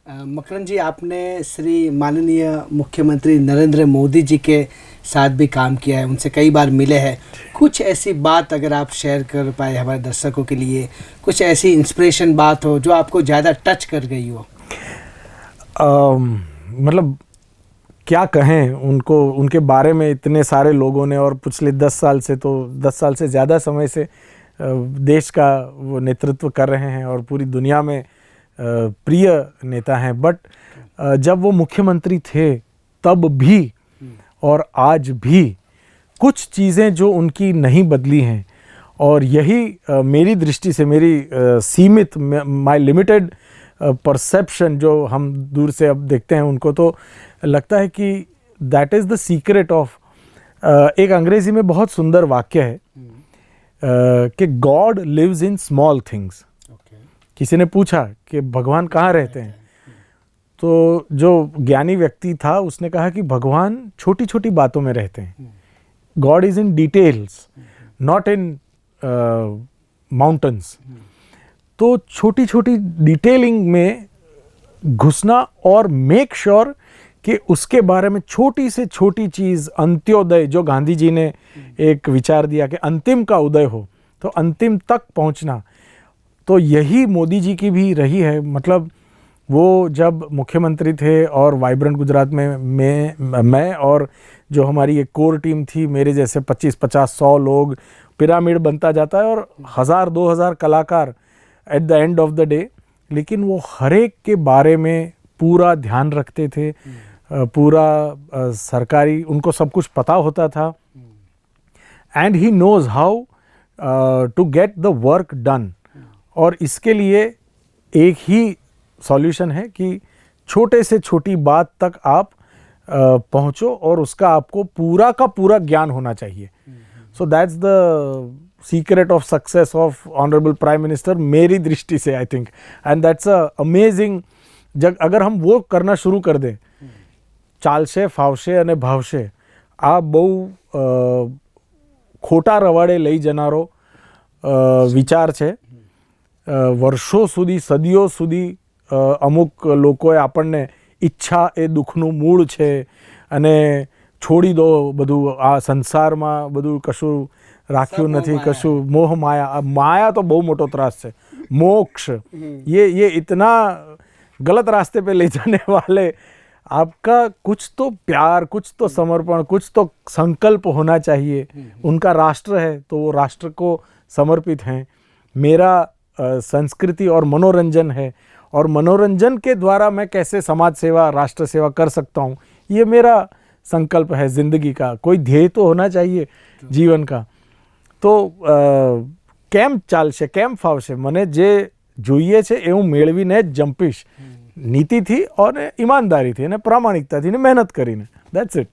मकरंद जी, आपने श्री माननीय मुख्यमंत्री नरेंद्र मोदी जी के साथ भी काम किया है, उनसे कई बार मिले हैं। कुछ ऐसी बात अगर आप शेयर कर पाए हमारे दर्शकों के लिए, कुछ ऐसी इंस्पिरेशन बात हो जो आपको ज़्यादा टच कर गई हो। मतलब क्या कहें उनको, उनके बारे में इतने सारे लोगों ने, और पिछले 10 साल से, तो 10 साल से ज़्यादा समय से देश का वो नेतृत्व कर रहे हैं और पूरी दुनिया में प्रिय नेता हैं। बट जब वो मुख्यमंत्री थे तब भी और आज भी कुछ चीज़ें जो उनकी नहीं बदली हैं, और यही मेरी दृष्टि से, मेरी सीमित, माय लिमिटेड परसेप्शन जो हम दूर से अब देखते हैं उनको, तो लगता है कि that is the secret of, एक अंग्रेजी में बहुत सुंदर वाक्य है कि God lives in small things. किसी ने पूछा कि भगवान कहाँ रहते हैं, तो जो ज्ञानी व्यक्ति था उसने कहा कि भगवान छोटी छोटी बातों में रहते हैं। God is in details, not in mountains. तो छोटी छोटी डिटेलिंग में घुसना और मेक श्योर कि उसके बारे में छोटी से छोटी चीज़, अंत्योदय, जो गांधी जी ने एक विचार दिया कि अंतिम का उदय हो, तो अंतिम तक पहुंचना, तो यही मोदी जी की भी रही है। मतलब वो जब मुख्यमंत्री थे और वाइब्रेंट गुजरात में मैं और जो हमारी एक कोर टीम थी, मेरे जैसे 25-50-100 लोग, पिरामिड बनता जाता है और 1000-2000 कलाकार at the end of the day, लेकिन वो हर एक के बारे में पूरा ध्यान रखते थे, पूरा सरकारी, उनको सब कुछ पता होता था। And he knows how to get the work done. और इसके लिए एक ही सॉल्यूशन है कि छोटे से छोटी बात तक आप पहुंचो और उसका आपको पूरा का पूरा ज्ञान होना चाहिए। So that's the secret of success of honourable prime minister, मेरी दृष्टि से, I think. And that's a amazing, अगर हम वो करना शुरू कर दें, ચાલશે, ફાવશે અને ભાવશે, આ બહુ ખોટા રવાડે લઈ જનારો વિચાર છે. વર્ષો સુધી, સદીઓ સુધી અમુક લોકોએ આપણને ઈચ્છા એ દુઃખનું મૂળ છે અને છોડી દો બધું, આ સંસારમાં બધું કશું રાખ્યું નથી, કશું મોહ માયા. માયા તો બહુ મોટો ત્રાસ છે. मोक्ष, ये इतना गलत रास्ते पे ले जाने वाले, आपका कुछ तो प्यार, कुछ तो समर्पण, कुछ तो संकल्प होना चाहिए. उनका राष्ट्र है तो वो राष्ट्र को समर्पित हैं. मेरा संस्कृति और मनोरंजन है, और मनोरंजन के द्वारा मैं कैसे समाज सेवा, राष्ट्र सेवा कर सकता हूँ, ये मेरा संकल्प है ज़िंदगी का. कोई ध्येय तो होना चाहिए जीवन का. तो કેમ ચાલશે, કેમ ફાવશે, મને જે જોઈએ છે એ હું મેળવીને જ જંપીશ, નીતિથી અને ઈમાનદારીથી અને પ્રામાણિકતાથી ને મહેનત કરીને. That's it.